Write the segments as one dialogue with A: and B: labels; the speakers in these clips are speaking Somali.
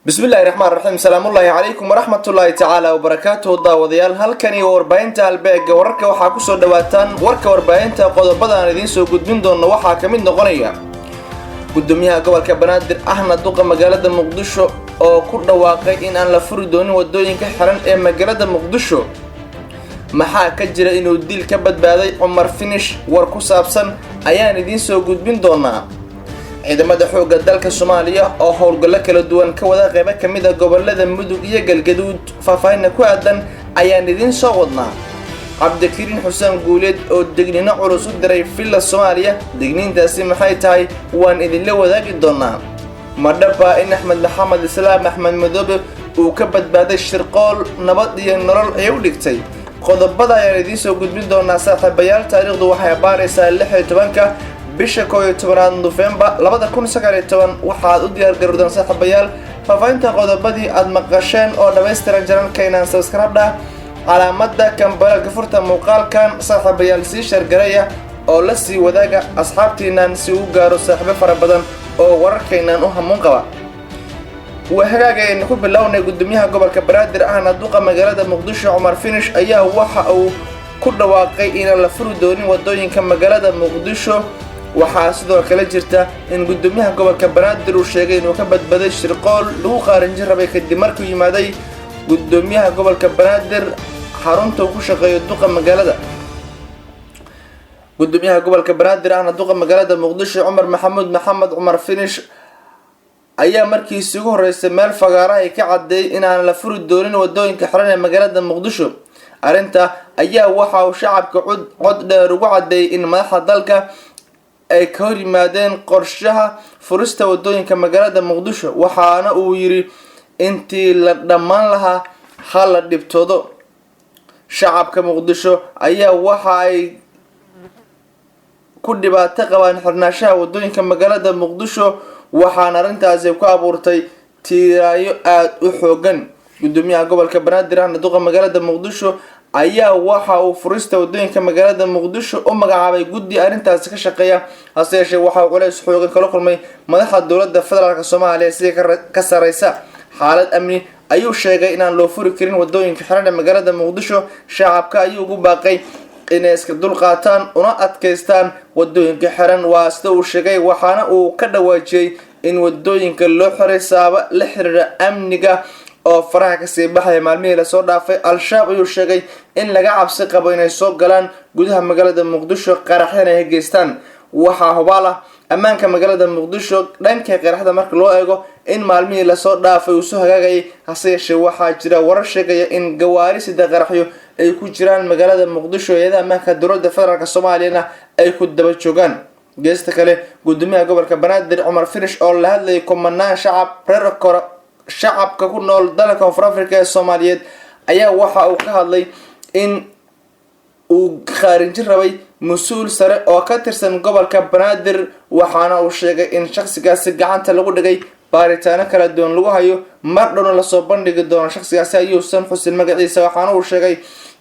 A: بسم الله الرحمن الرحيم سلام الله عليكم ورحمة الله تعالى وبركاته داوديال halkani warbaahinta halbeega wararka waxa ku soo dhawaataan warka warbaahinta qodobada aan idin soo gudbin doono waxa kamid noqonaya gudoomiyaha gobolka Banaadir Ahmed Duqa magaalada Muqdisho oo ku dhawaaqay in aan la furi doonin wadooyinka xiran ee magaalada Muqdisho maxaa ka jira inuu dil ka badbaaday Umar Finish war ku saabsan ayaan idin soo gudbin doonaa ciidamada xoogga dalka Soomaaliya oo howlgalo kala duwan ka wada qayb ka mid ah gobolada Mudug iyo Galgaduud faahfaahin ku aadan ayaan idin soo wadnaa Cabdikariin Xuseen Guuleed oo degnina culus u diray Villa Soomaaliya degniintaasi maxay tahay waan idin la wadaagi doonaa madaba in Axmed Maxamed Islaam Axmed Madoobe uu ka badbaaday shirqool nabad iyo nolol ay u dhigtay qodobada ayaan idin soo gudbin doonaa saaxiibayaal taariikhdu waxay baaraysaa 16 bisha 11 November 2019 waxaad u diyaar garowdaan saaxiibayaal faafaynta qodobadii aad maqasheen oo dhameystiran channelkeena subscribe dha calaamada kambalka furta muuqaalkan saaxiibayaal si share gareeya oo la sii wadaaga asxaabtiinaan si uu gaaro saaxiibo fara badan oo wararkeenan u hamuun qaba وهاجي نقول بالله gudoomiyaha gobolka Banaadir Ahmed Duqa magaalada Muqdisho Umar Finish ayaa waxa uu ku dhawaaqay in la furi doonin wadooyinka magaalada Muqdisho waxa sidoo kale jirta in gudoomiyaha gobolka Banaadir uu sheegay inuu ka badbaaday shirqool lagu qaaran jiray kadib markii yimaaday gudoomiyaha gobolka Banaadir xarunta ku shaqeeyo duqa magaalada gudoomiyaha gobolka Banaadir Ahmed Duqa magaalada Muqdisho Umar Finish ayaa markii ugu horeysay meel fagaara ay ka cadeeyay in aan la furi doonin wadooyinka xiran ee magaalada Muqdisho arinta ayaa waxa uu shacabka cod dheer ugu cadeeyay in madaxda dalka ay ka hor yimaadeen qorshaha furista wadooyinka magaalada Muqdisho waxaana uu yiri intii la dhamaan lahaa hal la dhibtoodo shacabka Muqdisho ayaa waxa ay ku dhibaato qabaan xirnaanshaha wadooyinka magaalada Muqdisho waxaan arintaasi ku abuurtay tiiraayo aad u xoogan gudoomiyaha gobolka Banaadir Ahmed Duqa magaalada Muqdisho ayaa waxa uu furista wadooyinka magaalada Muqdisho u magacaabay guddi arintaasi ka shaqeeya hase yeeshee waxa uu culays xoogan kala kulmay madaxda dowladda federaalka Soomaaliya si ka sareysa xaalad amni ayuu sheegay in aan loo furi karin wadooyinka xiran ee magaalada Muqdisho shacabka ayuu ugu baaqay inay iska dul qaataan una adkeystaan wadooyinka xiran waa sida uu sheegay waxaana uu ka dhawaajiyay in wadooyinka loo xiray sabab la xiriira amniga oo faraha ka sii baxay maalmihii la soo dhaafay al-shabaab ayuu sheegay in laga cabsi qabo inay soo galaan gudaha magaalada Muqdisho qaraxyada ay geystaan waxa hubaala ammaanka magaalada Muqdisho dhanka qaraxda marka loo eego in maalmihii la soo dhaafay uu soo hagaagay hase yeeshee waxaa jira warar sheegaya in gawaari sida qaraxyo ay ku jiraan magaalada Muqdisho iyada ammaanka dowladda federaalka Soomaaliya ay ku daba joogaan geesta kale gudoomiyaha gobolka Banaadir Umar Finish oo la hadlay kumanaan shacabka ku nool dalka Koonfur Afrika ee Soomaaliyeed ayaa waxa uu ka hadlay in uu khaarin rabay mas'uul sare oo ka tirsan gobolka Banaadir waxaana uu sheegay in shakhsigaasi gacanta lagu dhigay baaritaano kala duwan lagu hayo mar dhowna la soo bandhigi doono shakhsigaasi ayuusan xusin magaciisa waxaana uu sheegay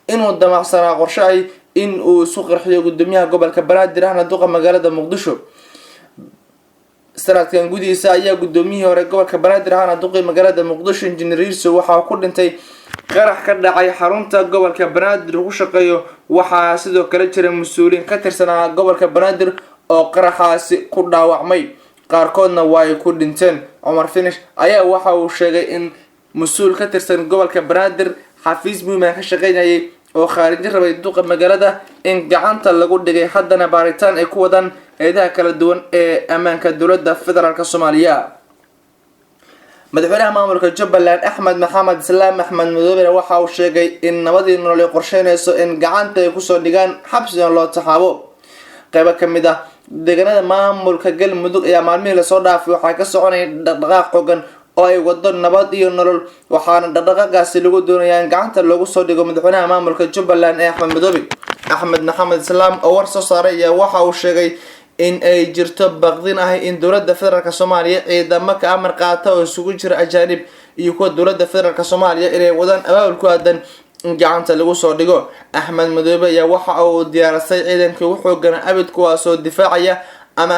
A: inuu damacsanaa qorshe ay in uu isu qarxiyo gudoomiyaha gobolka Banaadir Ahmed Duqa magaalada Muqdisho sanadkan gudihiisa ayaa gudoomiyihii hore gobolka Banaadir Ahmed Duqa magaalada Muqdisho Injineer Riiso waxa ku dhintay qarax ka dhacay xarunta gobolka Banaadir ku shaqeeyo waxa sidoo kale jiray mas'uuliin ka tirsanaa gobolka Banaadir oo qaraxaasi ku dhaawacmay qaarkoodna way ku dhinteen Umar Finish ayaa waxa uu sheegay in mas'uul ka tirsan gobolka Banaadir xafiis muhiim ka shaqeynayay oo khaarin rabay duqa magaalada in gacanta lagu dhigay haddana baaritaan ay ku wadaan eedaha kala duwan ee ammaanka dowladda federaalka Soomaaliya madaxweynaha maamulka Jubbaland Axmed Maxamed Islaam Axmed Madoobe waxa uu sheegay in nabadii nolol qorsheynayso in gacanta ay ku soo dhigaan xabsiga loo taxaabo qayb ka mid ah deegaanada maamulka Galmudug ayaa maalmihii la soo dhaafay waxa ka soconay dhaqdhaqaaq xooggan oo ay wado nabad iyo nolol waxaana dhaqdhaqaaqaasi lagu doonayaa in gacanta lagu soo dhigo madaxweynaha maamulka Jubbaland Axmed Madoobe Axmed Maxamed Islaam oo war soo saaray ayaa waxa uu sheegay in ay jirto baqdin ah in dowladda federaalka Soomaaliya ciidamo ka amar qaata oo isugu jira ajaanib iyo kuwa dowladda federaalka Soomaaliya inay wadaan abaabul ku aadan in gacanta lagu soo dhigo Axmed Madoobe ayaa waxa uu diyaarsay ciidanka ugu xooggan abid kuwaas oo difaacaya ama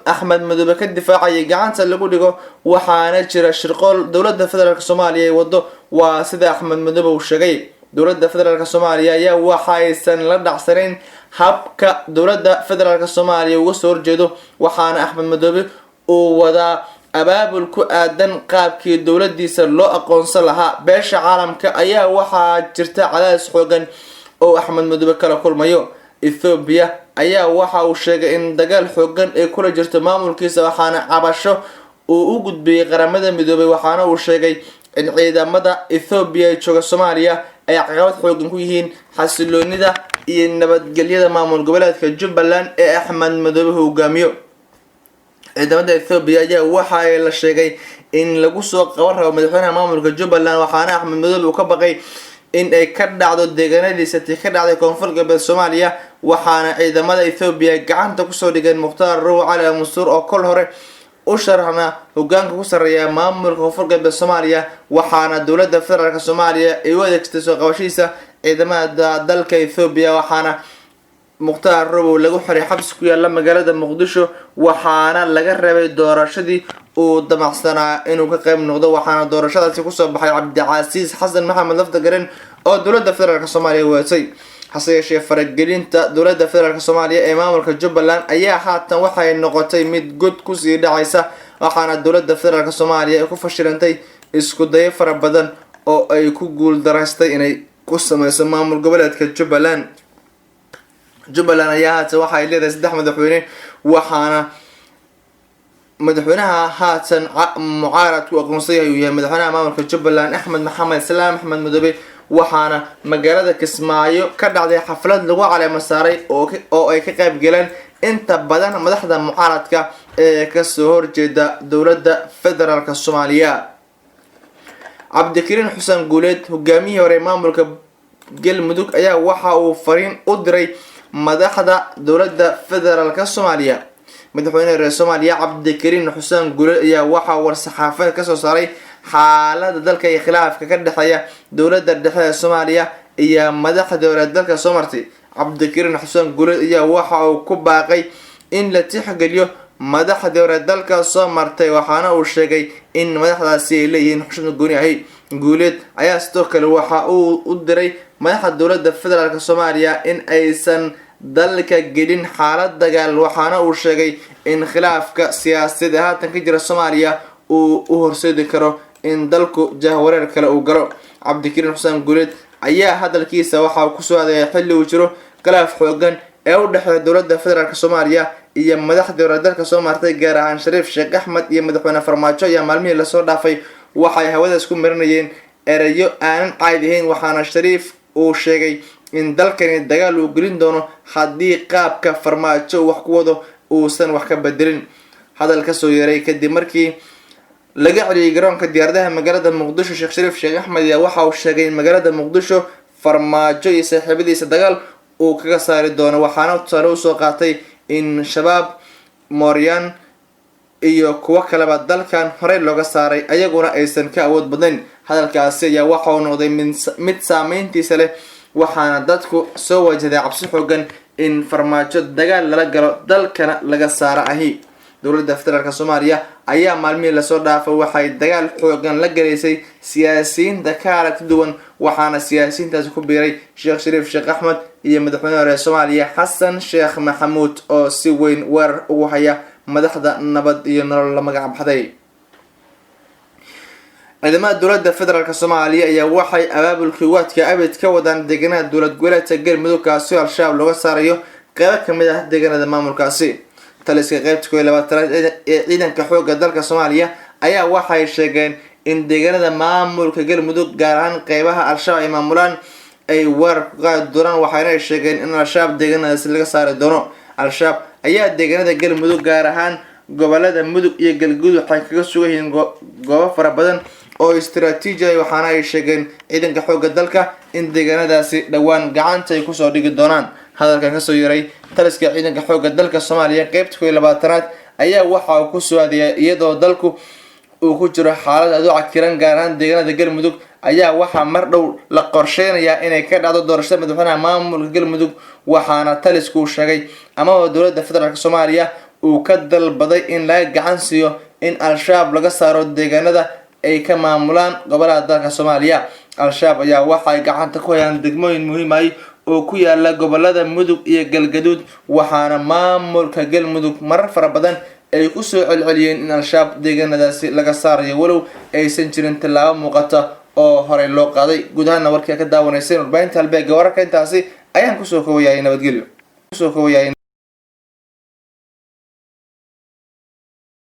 A: axmed madoobe ka difaacayay gacanta lagu dhigo, waxaana jira shirqool dowladda federaalk soomaaliya ay wado. waa sida axmed madoobe uu sheegay. dowladda federaalk soomaaliya ayaa waxaysan la dhacsanayn habka dowladda federaalk soomaaliya uga soo horjeedo, waxaana axmed madoobe uu wadaa abaabul ku aadan qaabkii dowladiisa loo aqoonsan lahaa. beesha caalamka ayaa waxaa jirta cadaadis xoogan oo axmed madoobe kala kulmayo. Ethiopia ayaa waxa uu sheegay in dagaal xoogan ay kula jirto maamulkiisa, waxaana cabasho uu u gudbiyay qaramada midoobay. waxaana uu sheegay in ciidamada Ethiopia ee jooga Soomaaliya ay caqabad xoogan ku yihiin xasiloonida iyo nabadgelyada maamul goboleedka Jubbaland ee axmed madoobe hogaamiyo. ciidamada Ethiopia ayaa waxa la sheegay in lagu soo qaban rabo madaxweynaha maamulka Jubbaland, waxaana axmed madoobe uu ka baqay in ay ka dhacdo deegaanadiisa ka dhacday koonfur galbeed Soomaaliya. waxaana ciidamada Ethiopia gacanta kusoo dhigeen Mukhtaar Robow Cali Mansuur oo kol hore u sharaxna hogaanka ku sareeya maamulka koonfur galbeed Soomaaliya, waxaana dowladda federaalk Soomaaliya ay u adeegsatay soo qabashadiisa ciidamada dalka Ethiopia. waxaana Mukhtaar Robow lagu xiray xabsi ku yaala magaalada Muqdisho, waxaana laga reebay doorashadii uu damacsanaa inuu ka qayb noqdo. waxaana doorashadaasi kusoo baxay Cabdicasiis Xasan Maxamed Laftagareen oo dowladda federaalk Soomaaliya wadatay. hase yeeshee faragelinta dowladda federaalk Soomaaliya ee maamulka Jubbaland ayaa haatan waxay noqotay mid god kusii dhacaysa, waxaana dowladda federaalk Soomaaliya ay ku fashilantay isku dayo fara badan oo ay ku guul daraystay inay ku sameyso maamul goboleedka Jubbaland. Jubbaland ayaa haatan waxay leedahay 3 madaxweyne, waxaana madaxweynaha haatan mucaarad ku aqoonsan yahay madaxweynaha maamulka Jubbaland Axmed Maxamed Salaam Axmed Madoobe. waxaana magaalada Kismaayo ka dhacday xaflad lagu caleemo saaray oo ay ka qayb galeen inta badan madaxda mucaaradka ee ka soo horjeeda dowladda federaalk Soomaaliya. Cabdikariin Xuseen Guuleed, hogaamiyihii hore maamulka Galmudug, ayaa waxa uu fariin u diray madaxda dowladda federaalk Soomaaliya. madaxweynaha reer Soomaaliya Cabdikariin Xuseen Guuleed ayaa waxa uu war-saxaafad ka soo saaray xaaladda dalka iyo khilaafka ka dhexeeya dowladda dhexe ee Soomaaliya iyo madaxda hore dalka soo martay. Cabdikariin Xuseen Guuleed ayaa waxa uu ku baaqay in la tixgeliyo madaxda hore dalka soo martay, waxaana uu sheegay in madaxdaasi ay leeyihiin xushmad gooni ah. Guuleed ayaa sidoo kale waxa uu u diray madaxda dowladda federaalk Soomaaliya in aysan dalka gelin xaalad dagaal, waxaana uu sheegay in khilaafka siyaasadeed ee haatan ka jira Soomaaliya uu u horseedi karo in dalku jahwareer kale uu galo. Cabdikariin Xuseen Guuleed ayaa hadalkiisa waxa uu ku soo aaday xilli uu jiro khilaaf xoogan ee u dhexeeya dowladda federaalk Soomaaliya iyo madaxda hore dalka soo martay, gaar ahaan Shariif Sheekh Axmed iyo madaxweyne Farmaajo. ayaa maalmihii la soo dhaafay waxay hawada isku marinayeen erayo aanan caadi ahayn, waxaana Shariif uu sheegay in dalkani dagaal uu gelin doono haddii qaabka Farmaajo wax ku wado uusan wax ka bedelin. hadal ka soo yeeray kadib markii laga celiyay garoonka diyaaradaha magaalada Muqdisho, Sheekh Shariif Sheekh Axmed ayaa waxa uu sheegay in magaalada Muqdisho Farmaajo iyo saaxiibadiisa dagaal uu kaga saari doono, waxaana tusaale u soo qaatay in shabaab Mooryan iyo kuwa kaleba dalkan horey looga saaray ayaguna aysan ka awood badnayn. hadalkaasi ayaa waxa uu noqday mid saameyntiisa leh, waxaana dadku soo wajahday cabsi xoogan in Farmaajo dagaal lala galo dalkana laga saaro ahi. dowladda federaalk Soomaaliya ayaa maalmihii lasoo dhaafay waxay dagaal xoogan la galeysay siyaasiyiinta ka aragti duwan, waxaana siyaasiyiintaasi ku biiray Sheekh Shariif Sheekh Axmed iyo madaxweynaha reer Soomaaliya Xasan Sheekh Maxamuud oo si weyn weerar ugu haya madaxda nabad iyo nolol la magac baxday. ciidamada dowladda federaalk Soomaaliya ayaa waxay abaabulkii waadka abid ka wadaan deegaanada dowlad goboleedka Galmudug, kaasi oo al-shabaab looga saarayo qaybo kamid ah deegaanada maamulkaasi. taliska qaybta 12 ee ciidanka xoogga dalka Soomaaliya ayaa waxay sheegeen in deegaanada maamulka Galmudug, gaar ahaan qaybaha al-shabaab ay maamulaan, ay weerar ku qaadi doonaan, waxaana ay sheegeen in al-shabaab deegaanadaasi laga saari doono. al-shabaab ayaa deegaanada Galmudug, gaar ahaan gobolada Mudug iyo Galguduud, waxay kaga sugan yihiin goobo fara badan oo istiraatiiji ah, waxaana ay sheegeen ciidanka xoogga dalka in deegaanadaasi dhawaan gacanta ay kusoo dhigi doonaan. hadalkan kasoo yeeray taliska ciidanka xoogga dalka Soomaaliya qaybta 12 ayaa waxa uu ku soo aadiyay iyadoo dalku uu ku jiro xaalad aad u cakiran, gaar ahaan deegaanada Galmudug ayaa waxaa mar dhow la qorsheynayaa inay ka dhacdo doorashada madaxweynaha maamulka Galmudug, waxaana talisku sheegay ama dowladda federaalk Soomaaliya uu ka dalbaday in laga gacan siiyo in al-shabaab laga saaro deegaanada ay ka maamulaan gobolada dalka Soomaaliya. al-shabaab ayaa waxay gacanta ku hayaan degmooyin muhiim ah oo ku yaala gobolada Mudug iyo Galgaduud, waxaana maamulka Galmudug marar fara badan ay ku soo celceliyeen in al-shabaab deegaanadaasi laga saarayo walow aysan jirin tallaabo muuqata oo horey loo qaaday. gudaha warkii ka daawanayseen warbaahinta halbeega wararka intaasi ayaan kusoo koobayay nabadgelyo.